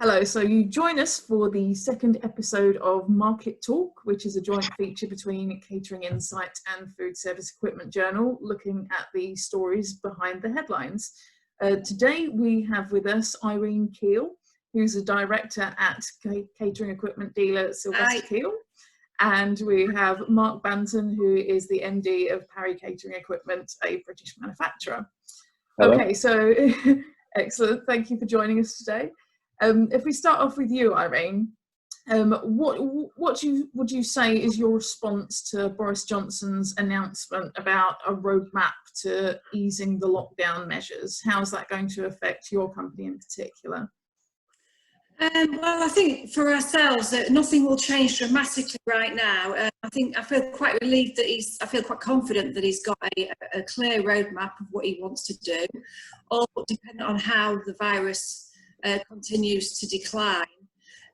Hello, so you join us for the second episode of Market Talk, which is a joint feature between Catering Insight and Foodservice Equipment Journal, looking at the stories behind the headlines. Today we have with us Irene Keogh, who's a director at catering equipment dealer Sylvester Keighley, and we have Mark Banton, who is the MD of Parry Catering Equipment, a British manufacturer. Hello. Okay, so excellent. Thank you for joining us today. If we start off with you, Irene, what would you say is your response to Boris Johnson's announcement about a roadmap to easing the lockdown measures? How is that going to affect your company in particular? Well, I think for ourselves, nothing will change dramatically right now. I feel quite relieved that I feel quite confident that he's got a clear roadmap of what he wants to do, all dependent on how the virus continues to decline.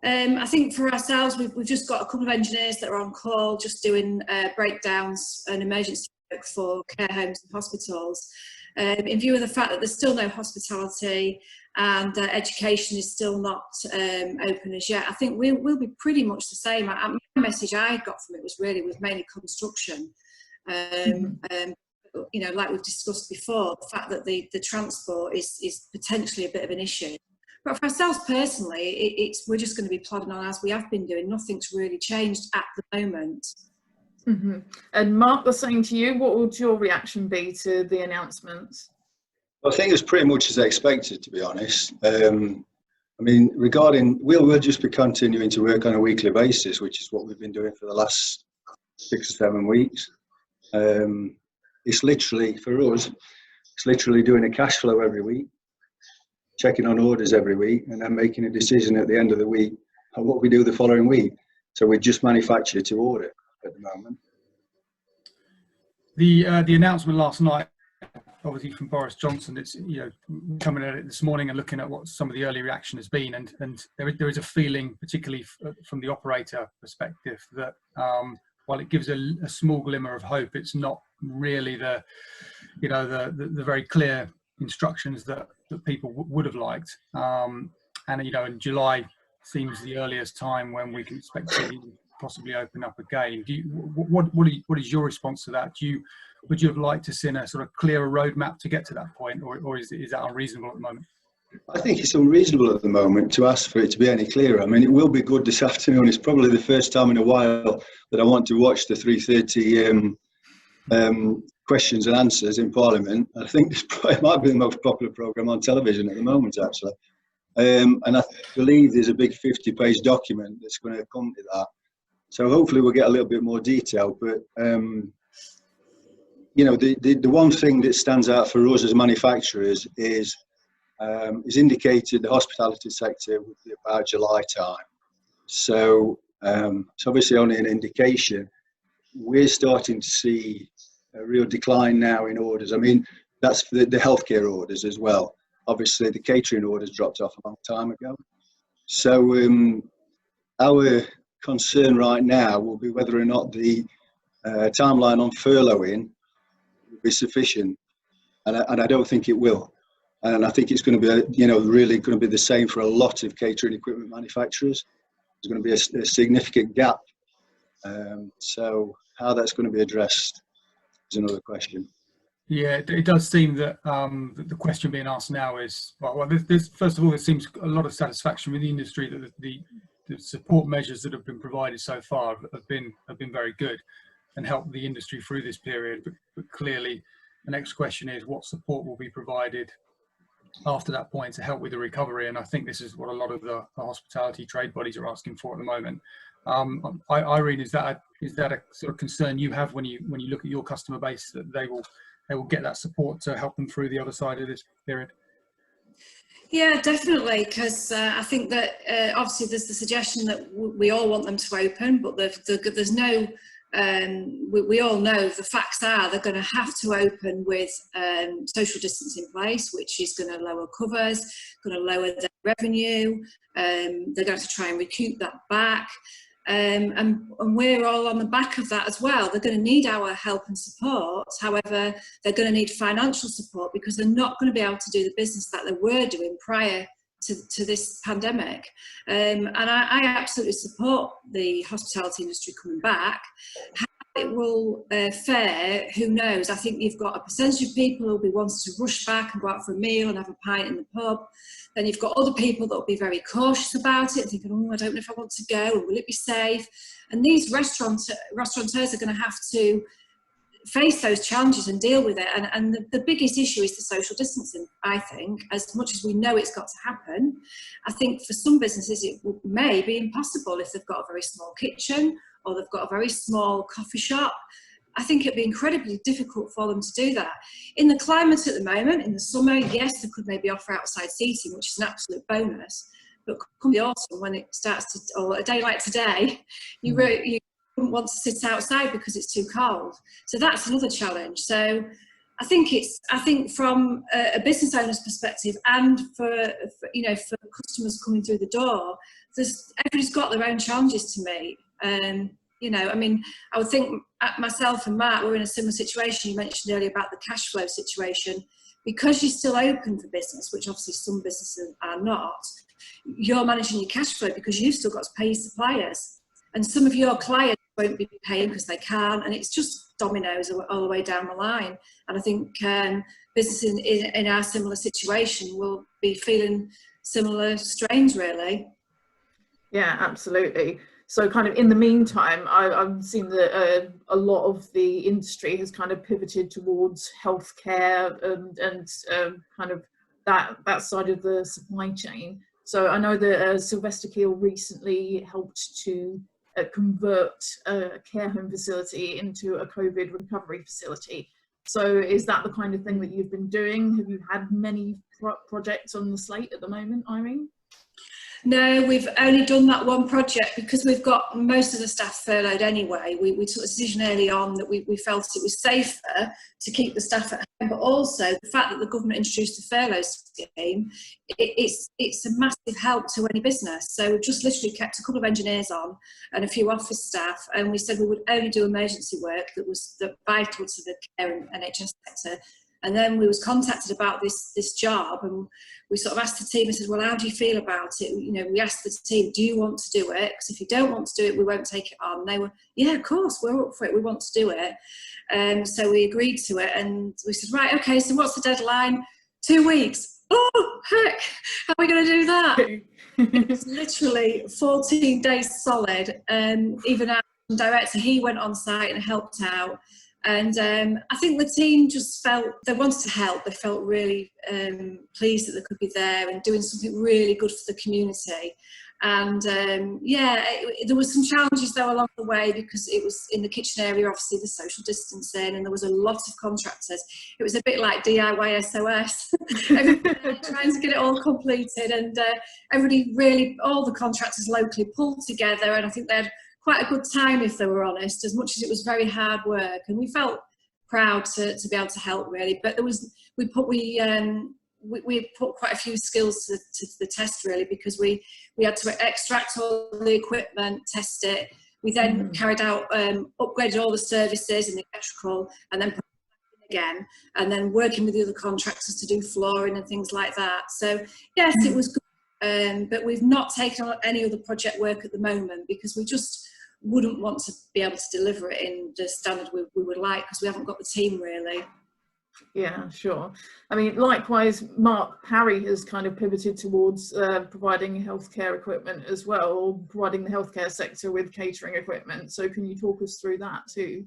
I think for ourselves, we've just got a couple of engineers that are on call, just doing breakdowns and emergency work for care homes and hospitals. In view of the fact that there's still no hospitality and education is still not open as yet, I think we'll be pretty much the same. My message I got from it was mainly construction. You know, like we've discussed before, the fact that the transport is potentially a bit of an issue. But for ourselves personally, we're just going to be plodding on as we have been doing. Nothing's really changed at the moment. Mm-hmm. And Mark, the same to you. What would your reaction be to the announcement? Well, I think it's pretty much as expected, to be honest. I mean, we'll just be continuing to work on a weekly basis, which is what we've been doing for the last 6 or 7 weeks. It's literally, for us, it's literally doing a cash flow every week, checking on orders every week, and then making a decision at the end of the week on what we do the following week. So we just manufacture to order at the moment. The announcement last night, obviously from Boris Johnson, it's, you know, coming at it this morning and looking at what some of the early reaction has been, and there is a feeling, particularly from the operator perspective, that while it gives a small glimmer of hope, it's not really the very clear instructions that people would have liked. And you know, in July seems the earliest time when we can expect to possibly open up again. What is your response to that? Would you have liked to see a sort of clearer roadmap to get to that point, or is that unreasonable at the moment? I think it's unreasonable at the moment to ask for it to be any clearer. I mean, it will be good this afternoon. It's probably the first time in a while that I want to watch the 3:30 questions and answers in Parliament. I think it might be the most popular programme on television at the moment, actually. And I believe there's a big 50-page document that's going to accompany that. So hopefully we'll get a little bit more detail. But, you know, the one thing that stands out for us as manufacturers is indicated the hospitality sector would be about July time. So it's obviously only an indication. We're starting to see a real decline now in orders. I mean, that's for the healthcare orders as well. Obviously, the catering orders dropped off a long time ago. So our concern right now will be whether or not the timeline on furloughing will be sufficient, and I don't think it will. And I think it's going to be, really going to be the same for a lot of catering equipment manufacturers. There's going to be a significant gap. So how that's going to be addressed is another question. Yeah, it does seem that the question being asked now is, well, first of all, there seems a lot of satisfaction with the industry that the support measures that have been provided so far have been very good and helped the industry through this period. But clearly, the next question is what support will be provided after that point to help with the recovery, and I think this is what a lot of the hospitality trade bodies are asking for at the moment. Irene, is that a sort of concern you have when you look at your customer base, that they will get that support to help them through the other side of this period? Yeah, definitely, because I think that obviously there's the suggestion that we all want them to open, but there's no. We all know the facts are they're going to have to open with social distance in place, which is going to lower covers, going to lower their revenue. They're going to have to try and recoup that back. And we're all on the back of that as well. They're going to need our help and support. However, they're going to need financial support because they're not going to be able to do the business that they were doing prior to this pandemic. And I absolutely support the hospitality industry coming back. How it will fare, who knows? I think you've got a percentage of people who'll be wanting to rush back and go out for a meal and have a pint in the pub. Then you've got other people that will be very cautious about it, thinking, oh, I don't know if I want to go, or will it be safe? And these restaurateurs are going to have to face those challenges and deal with it. And the biggest issue is the social distancing, I think. As much as we know it's got to happen, I think for some businesses it may be impossible if they've got a very small kitchen or they've got a very small coffee shop. I think it'd be incredibly difficult for them to do that. In the climate at the moment, in the summer, yes, they could maybe offer outside seating, which is an absolute bonus. But come the autumn, when it starts to, or a day like today, you wouldn't want to sit outside because it's too cold. So that's another challenge. So I think from a business owner's perspective, and for customers coming through the door, everybody's got their own challenges to meet. I would think myself and Matt were in a similar situation. You mentioned earlier about the cash flow situation. Because you're still open for business, which obviously some businesses are not, you're managing your cash flow because you've still got to pay your suppliers. And some of your clients won't be paying because they can't, and it's just dominoes all the way down the line. And I think businesses in our similar situation will be feeling similar strains, really. Yeah, absolutely. So kind of in the meantime, I've seen that a lot of the industry has kind of pivoted towards healthcare and kind of that side of the supply chain. So I know that Sylvester Keighley recently helped to convert a care home facility into a COVID recovery facility. So is that the kind of thing that you've been doing? Have you had many projects on the slate at the moment, Irene? No, we've only done that one project because we've got most of the staff furloughed anyway. We took a decision early on that we felt it was safer to keep the staff at home, but also the fact that the government introduced the furlough scheme, it's a massive help to any business. So we've just literally kept a couple of engineers on and a few office staff, and we said we would only do emergency work that was vital to the care and NHS sector. And then we was contacted about this job, and we sort of asked the team and said, well, how do you feel about it? You know, we asked the team, do you want to do it? Because if you don't want to do it, we won't take it on. And they were, yeah, of course, we're up for it. We want to do it. So we agreed to it, and we said, right, okay, so what's the deadline? 2 weeks. Oh, heck, how are we going to do that? It's literally 14 days solid. Even our director, he went on site and helped out. And I think the team just felt they wanted to help. They felt really pleased that they could be there and doing something really good for the community. And there were some challenges though along the way, because it was in the kitchen area, obviously the social distancing, and there was a lot of contractors. It was a bit like DIY SOS, trying to get it all completed, and everybody really, all the contractors locally pulled together, and I think they had quite a good time, if they were honest, as much as it was very hard work, and we felt proud to be able to help, really. But we put quite a few skills to the test, really, because we had to extract all the equipment, test it. We then carried out upgraded all the services and the electrical, and then put it again, and then working with the other contractors to do flooring and things like that. So yes, it was good, but we've not taken on any other project work at the moment because we just wouldn't want to be able to deliver it in the standard we would like, because we haven't got the team, really. Yeah, sure. I mean, likewise, Mark Parry has kind of pivoted towards providing healthcare equipment as well, or providing the healthcare sector with catering equipment. So can you talk us through that too?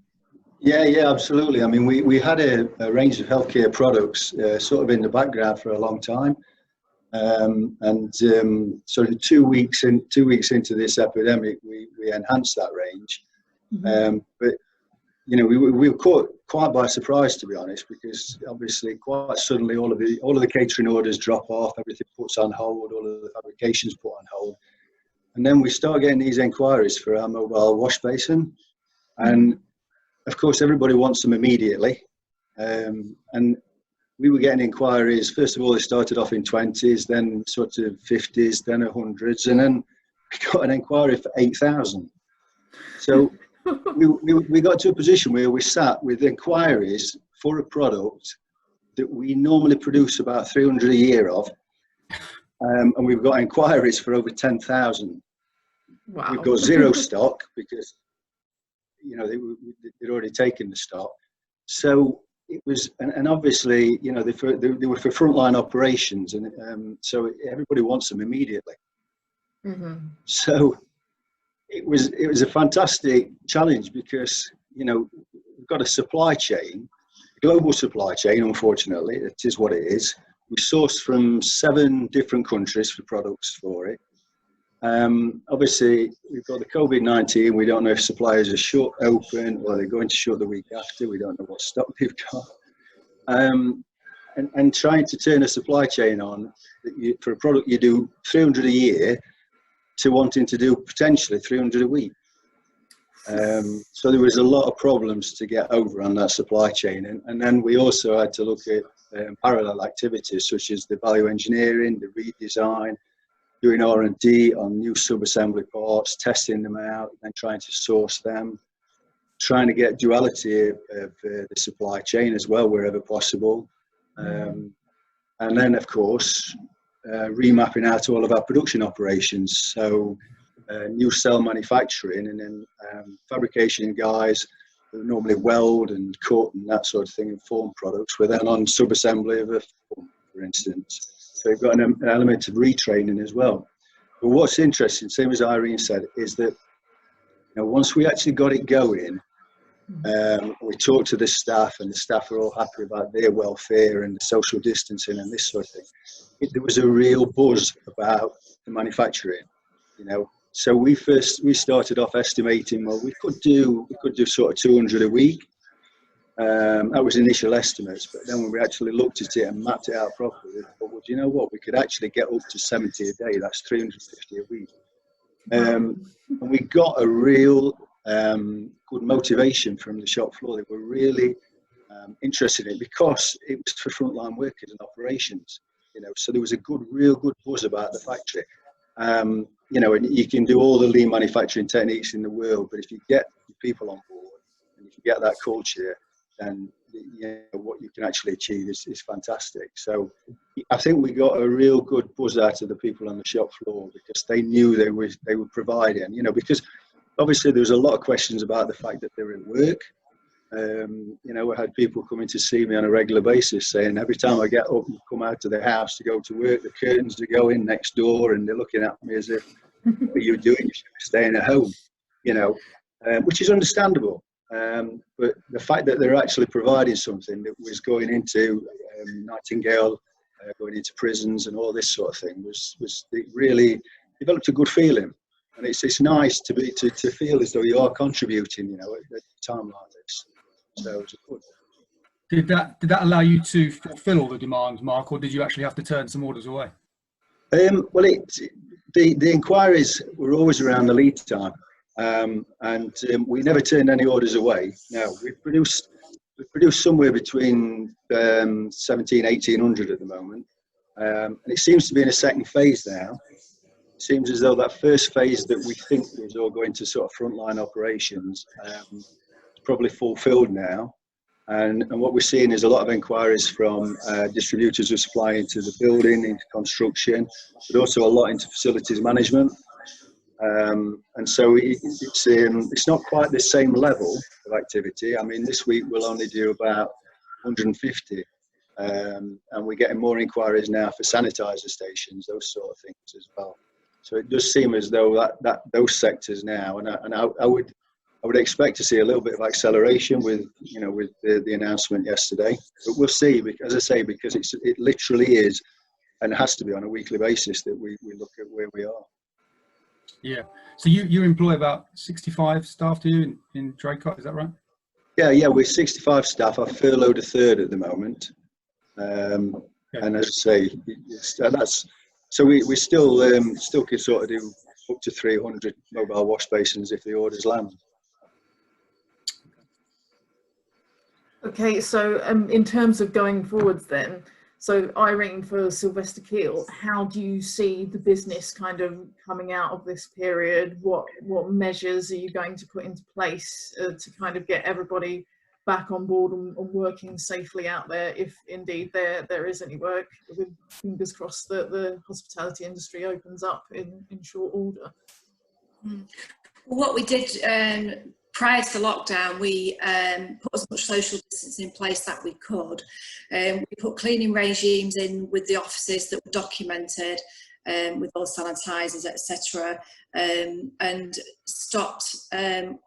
Yeah, absolutely. I mean, we had a range of healthcare products sort of in the background for a long time. Sort of 2 weeks into this epidemic, we enhanced that range. But you know, we were caught quite by surprise, to be honest, because obviously quite suddenly all of the catering orders drop off, everything puts on hold, all of the fabrications put on hold, and then we start getting these inquiries for our mobile wash basin, and of course everybody wants them immediately, and we were getting inquiries. First of all, they started off in 20s, then sort of 50s, then 100s, and then we got an inquiry for 8,000. So we got to a position where we sat with inquiries for a product that we normally produce about 300 a year of, and we've got inquiries for over 10,000. Wow. We've got zero stock because, you know, they'd already taken the stock. So it was, and obviously, you know, they were for frontline operations, and so everybody wants them immediately. Mm-hmm. So it was a fantastic challenge because, you know, we've got a supply chain, global supply chain. Unfortunately, it is what it is. We source from 7 different countries for products for it. Obviously, we've got the COVID-19. We don't know if suppliers are shut, open, or they're going to shut the week after. We don't know what stock they've got. And trying to turn a supply chain on for a product you do 300 a year to wanting to do potentially 300 a week. So there was a lot of problems to get over on that supply chain. And then we also had to look at parallel activities such as the value engineering, the redesign, doing R&D on new sub-assembly parts, testing them out, and trying to source them, trying to get duality of the supply chain as well wherever possible. And then, of course, remapping out all of our production operations. So new cell manufacturing, and then fabrication guys who normally weld and cut and that sort of thing and form products were then on sub-assembly of a form, for instance. So we've got an element of retraining as well. But what's interesting, same as Irene said, is that, you know, once we actually got it going, we talked to the staff, and the staff are all happy about their welfare and the social distancing and this sort of thing. There was a real buzz about the manufacturing, you know. So we started off estimating, well, we could do sort of 200 a week. That was initial estimates, but then when we actually looked at it and mapped it out properly, we thought, well, do you know what? We could actually get up to 70 a day. That's 350 a week. And we got a real good motivation from the shop floor. They were really interested in it because it was for frontline workers and operations. You know, so there was a real good buzz about the factory. You know, and you can do all the lean manufacturing techniques in the world, but if you get people on board and if you get that culture, then, you know, what you can actually achieve is fantastic. So I think we got a real good buzz out of the people on the shop floor because they knew they were providing, you know, because obviously there was a lot of questions about the fact that they were at work. You know, I had people coming to see me on a regular basis saying every time I get up and come out to the house to go to work, the curtains are going next door and they're looking at me as if, what are you doing? You should be staying at home, you know, which is understandable. But the fact that they're actually providing something that was going into Nightingale, going into prisons and all this sort of thing it really developed a good feeling. And it's nice to feel as though you are contributing, you know, at a time like this. So it's good. Did that allow you to fulfil all the demands, Mark, or did you actually have to turn some orders away? Well, the inquiries were always around the lead time, and we never turned any orders away. No, we produced somewhere between 1,700-1,800 at the moment, and it seems to be in a second phase now. It seems as though that first phase that we think was all going to sort of frontline operations is probably fulfilled now. And what we're seeing is a lot of inquiries from distributors who are supplying to the building, into construction, but also a lot into facilities management. And so it's not quite the same level of activity. I mean, this week we'll only do about 150. And we're getting more inquiries now for sanitizer stations, those sort of things as well. So it does seem as though that those sectors now, and I would expect to see a little bit of acceleration with the announcement yesterday. But we'll see, as I say, because it literally is, and has to be on a weekly basis that we look at where we are. Yeah. So you employ about 65 staff, do you, in Draycott? Is that right? Yeah. We're 65 staff. I've furloughed a third at the moment. And as I say, so we still can sort of do up to 300 mobile wash basins if the orders land. Okay, so in terms of going forwards then, so Irene, for Sylvester Keighley, how do you see the business kind of coming out of this period? What measures are you going to put into place to kind of get everybody back on board and working safely out there, if indeed there is any work, with fingers crossed that the hospitality industry opens up in short order. What we did prior to the lockdown, we put as much social distancing in place that we could. We put cleaning regimes in with the offices that were documented, with all sanitisers, etc., and stopped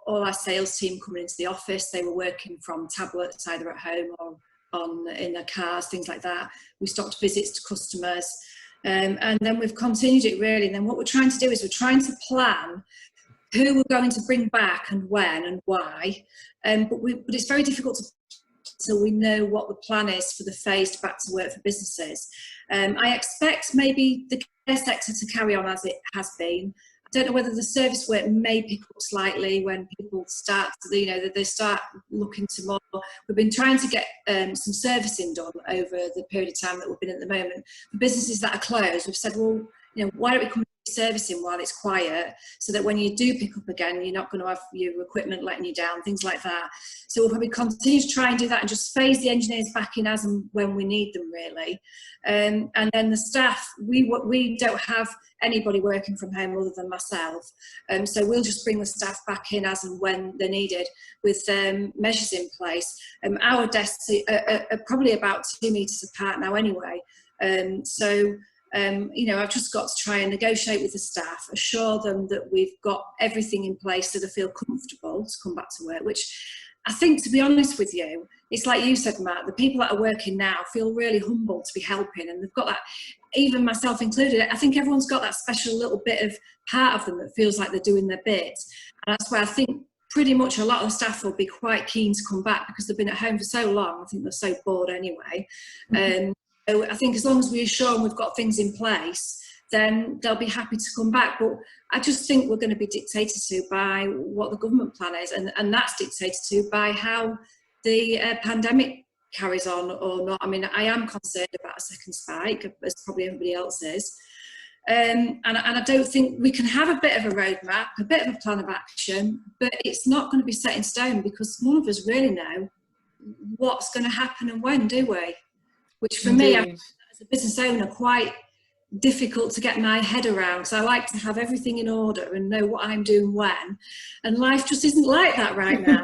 all our sales team coming into the office. They were working from tablets, either at home or in their cars, things like that. We stopped visits to customers, and then we've continued it really. And then what we're trying to do is we're trying to plan who we're going to bring back and when and why, but it's very difficult until we know what the plan is for the phased back to work for businesses. I expect maybe the care sector to carry on as it has been. I don't know whether the service work may pick up slightly when people start, they start looking to more. We've been trying to get some servicing done over the period of time that we've been at the moment. For businesses that are closed, we've said, well, why don't we come servicing while it's quiet, so that when you do pick up again, you're not going to have your equipment letting you down, things like that. So we'll probably continue to try and do that and just phase the engineers back in as and when we need them, really. And then the staff, we don't have anybody working from home other than myself, so we'll just bring the staff back in as and when they're needed, with measures in place. Our desks are probably about 2 meters apart now anyway, so I've just got to try and negotiate with the staff, assure them that we've got everything in place so they feel comfortable to come back to work, which I think, to be honest with you, it's like you said, Matt, the people that are working now feel really humbled to be helping, and they've got that, even myself included. I think everyone's got that special little bit of part of them that feels like they're doing their bit, and that's why I think pretty much a lot of the staff will be quite keen to come back, because they've been at home for so long. I think they're so bored anyway. So I think as long as we assure them we've got things in place, then they'll be happy to come back. But I just think we're going to be dictated to by what the government plan is, and that's dictated to by how the pandemic carries on or not. I mean, I am concerned about a second spike, as probably everybody else is. And I don't think we can have a bit of a roadmap, a bit of a plan of action, but it's not going to be set in stone, because none of us really know what's going to happen and when, do we? Which for me, as a business owner, quite difficult to get my head around, because I like to have everything in order and know what I'm doing when, and life just isn't like that right now.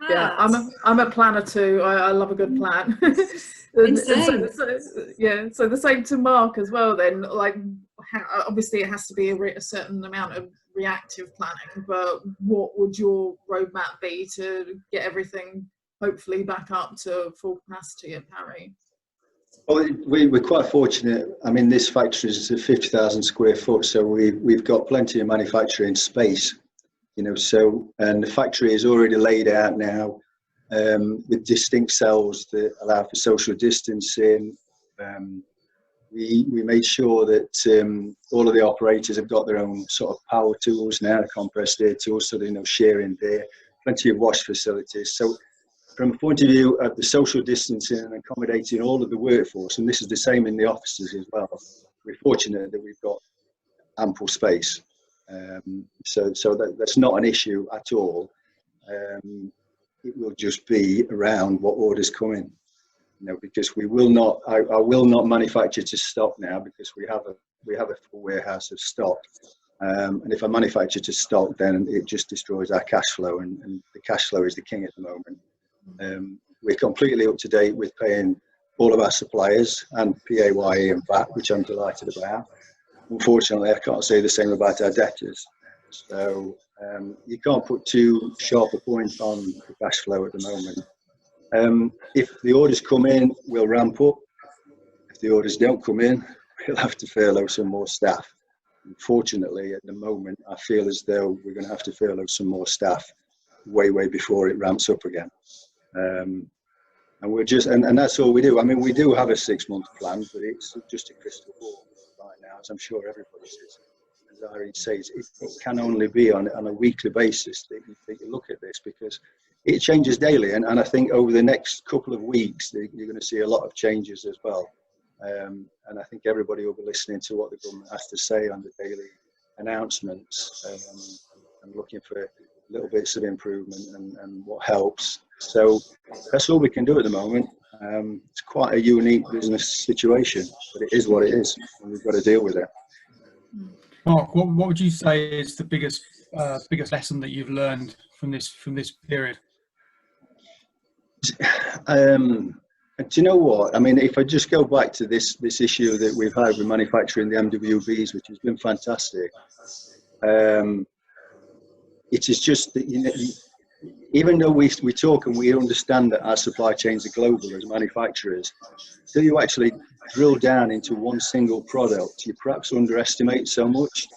Yeah, I'm a planner too. I love a good plan. So the same to Mark as well then, like, obviously it has to be a certain amount of reactive planning, but what would your roadmap be to get everything hopefully back up to full capacity at Parry? Well, we're quite fortunate. I mean, this factory is 50,000 square foot, so we've got plenty of manufacturing space, so, and the factory is already laid out now with distinct cells that allow for social distancing. We made sure that all of the operators have got their own sort of power tools now, compressed air tools, so there's no sharing there, plenty of wash facilities. So from a point of view of the social distancing and accommodating all of the workforce, and this is the same in the offices as well, we're fortunate that we've got ample space. So that's not an issue at all. It will just be around what orders come in, because we will not. I will not manufacture to stock now, because we have a full warehouse of stock. And if I manufacture to stock, then it just destroys our cash flow, and the cash flow is the king at the moment. We're completely up to date with paying all of our suppliers and PAYE and VAT, which I'm delighted about. Unfortunately, I can't say the same about our debtors. So you can't put too sharp a point on the cash flow at the moment. If the orders come in, we'll ramp up. If the orders don't come in, we'll have to furlough some more staff. Unfortunately, at the moment, I feel as though we're going to have to furlough some more staff way before it ramps up again. And we're just, and that's all we do. I mean, we do have a 6-month plan, but it's just a crystal ball right now, as I'm sure everybody says. As Irene says, it can only be on a weekly basis that you look at this, because it changes daily. And I think over the next couple of weeks, you're going to see a lot of changes as well. And I think everybody will be listening to what the government has to say on the daily announcements, and looking for little bits of improvement and what helps. So that's all we can do at the moment. It's quite a unique business situation, but it is what it is, and we've got to deal with it. Mark, what would you say is the biggest lesson that you've learned from this period? Do you know what? I mean, if I just go back to this issue that we've had with manufacturing the MWBs, which has been fantastic, it is just that, you know, even though we talk and we understand that our supply chains are global as manufacturers, till you actually drill down into one single product, you perhaps underestimate so much.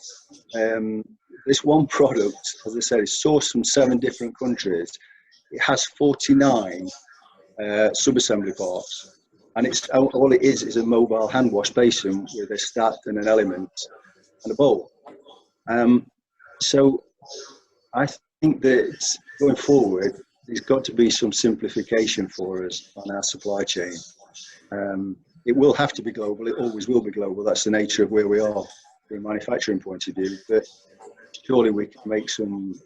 This one product, as I said, is sourced from 7 different countries. It has 49 sub-assembly parts, and it's all it is a mobile hand wash basin with a stat and an element and a bowl. So I think that going forward, there's got to be some simplification for us on our supply chain. It will have to be global. It always will be global. That's the nature of where we are from a manufacturing point of view. But surely we can make some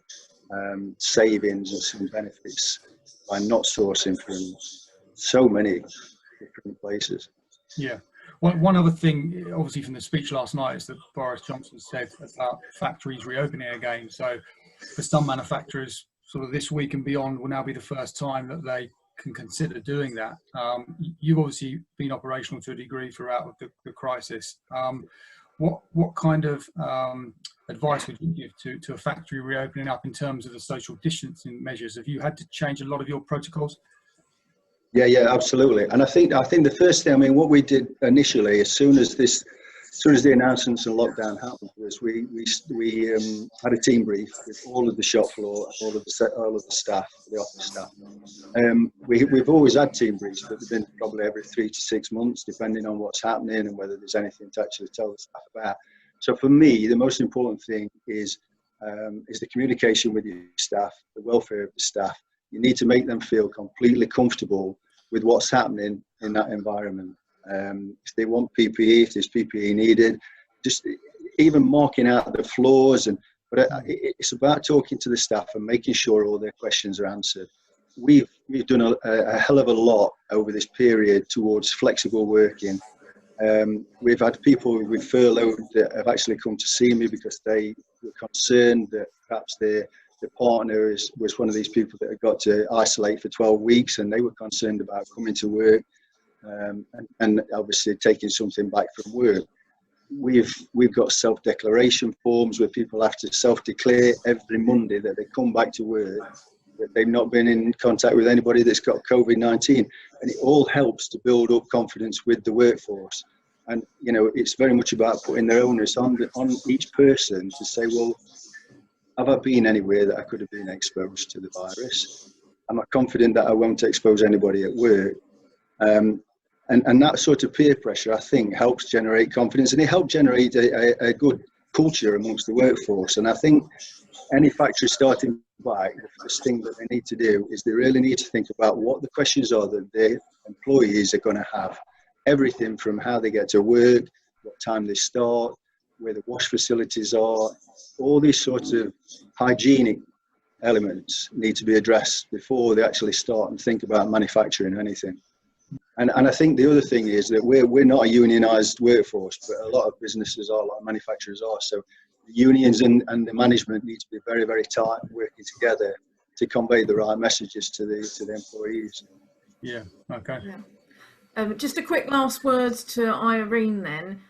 savings and some benefits by not sourcing from so many different places. Yeah. One other thing, obviously from the speech last night, is that Boris Johnson said about factories reopening again. So for some manufacturers, sort of this week and beyond will now be the first time that they can consider doing that. You've obviously been operational to a degree throughout the crisis. What kind of advice would you give to a factory reopening up in terms of the social distancing measures? Have you had to change a lot of your protocols? Yeah, absolutely. And I think the first thing, I mean, what we did initially, as soon as the announcements and lockdown happened, was we had a team brief with all of the shop floor, all of the staff, the office staff. We've always had team briefs, but they've been probably every 3 to 6 months, depending on what's happening and whether there's anything to actually tell the staff about. So for me, the most important thing is the communication with your staff, the welfare of the staff. You need to make them feel completely comfortable with what's happening in that environment. If they want PPE, if there's PPE needed, just even marking out the floors. But it's about talking to the staff and making sure all their questions are answered. We've done a hell of a lot over this period towards flexible working. We've had people we've furloughed that have actually come to see me because they were concerned that perhaps their partner was one of these people that had got to isolate for 12 weeks, and they were concerned about coming to work and obviously taking something back from work. We've got self-declaration forms where people have to self-declare every Monday that they come back to work, that they've not been in contact with anybody that's got COVID-19, and it all helps to build up confidence with the workforce. And you know, it's very much about putting their onus on each person to say, well, have I been anywhere that I could have been exposed to the virus? Am I confident that I won't expose anybody at work? And that sort of peer pressure, I think, helps generate confidence, and it helps generate a good culture amongst the workforce. And I think any factory starting back, the first thing that they need to do is they really need to think about what the questions are that their employees are going to have. Everything from how they get to work, what time they start, where the wash facilities are, all these sorts of hygienic elements need to be addressed before they actually start and think about manufacturing anything. And I think the other thing is that we're not a unionised workforce, but a lot of businesses are, a lot of manufacturers are. So the unions and the management need to be very, very tight, working together to convey the right messages to the employees. Yeah. Okay. Yeah. Just a quick last word to Irene then.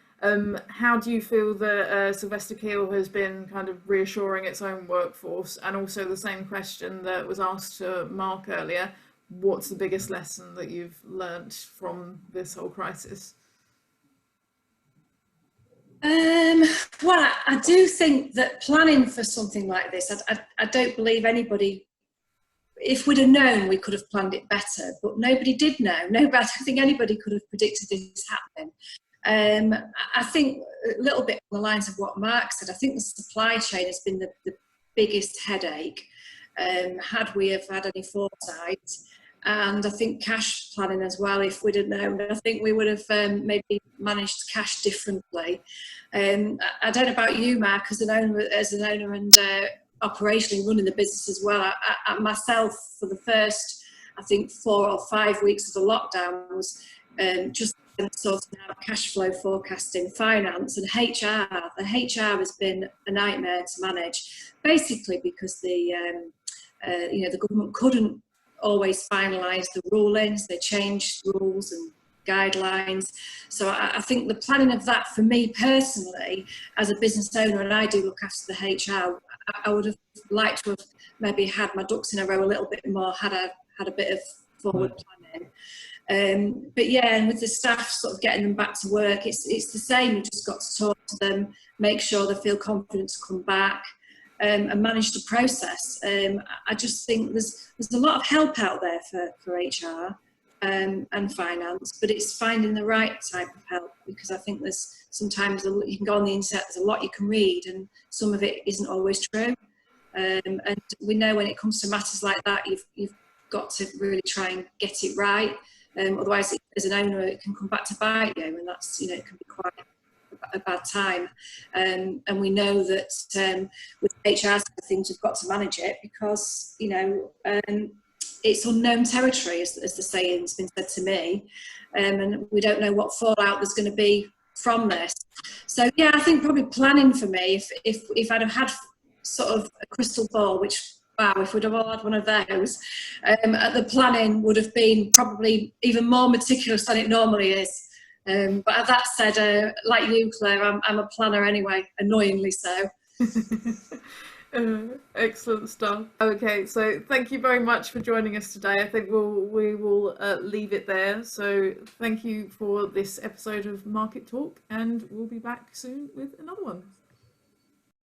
How do you feel that Sylvester Keighley has been kind of reassuring its own workforce? And also the same question that was asked to Mark earlier, what's the biggest lesson that you've learnt from this whole crisis? Well, I do think that planning for something like this, I don't believe anybody, if we'd have known, we could have planned it better, but nobody did know. I don't think anybody could have predicted this happening. I think a little bit on the lines of what Mark said, I think the supply chain has been the biggest headache, had we have had any foresight. And I think cash planning as well, if we'd have known, I think we would have maybe managed cash differently. I don't know about you, Mark, as an owner and operationally running the business as well. I myself, for the first, I think 4 or 5 weeks of the lockdown, was just sorting out cash flow forecasting, finance, and HR. The HR has been a nightmare to manage, basically because the government couldn't always finalise the rulings. They changed rules and guidelines. So I think the planning of that, for me personally, as a business owner, and I do look after the HR, I would have liked to have maybe had my ducks in a row a little bit more, had a bit of forward planning. But yeah, and with the staff sort of getting them back to work, it's the same. You've just got to talk to them, make sure they feel confident to come back, and manage the process. I just think there's a lot of help out there for HR and finance, but it's finding the right type of help, because I think there's sometimes you can go on the internet, there's a lot you can read, and some of it isn't always true. And we know when it comes to matters like that, you've got to really try and get it right. Otherwise, as an owner, it can come back to bite you, and that's, it can be quite a bad time. And we know that with HR side of things, we've got to manage it, because it's unknown territory, as the saying's been said to me, and we don't know what fallout there's going to be from this. So yeah, I think probably planning for me, if I'd have had sort of a crystal ball, which, wow, if we'd have all had one of those, the planning would have been probably even more meticulous than it normally is. But that said, like you, Claire, I'm a planner anyway, annoyingly so. Excellent stuff. Okay, so thank you very much for joining us today. I think we will leave it there. So thank you for this episode of Market Talk, and we'll be back soon with another one.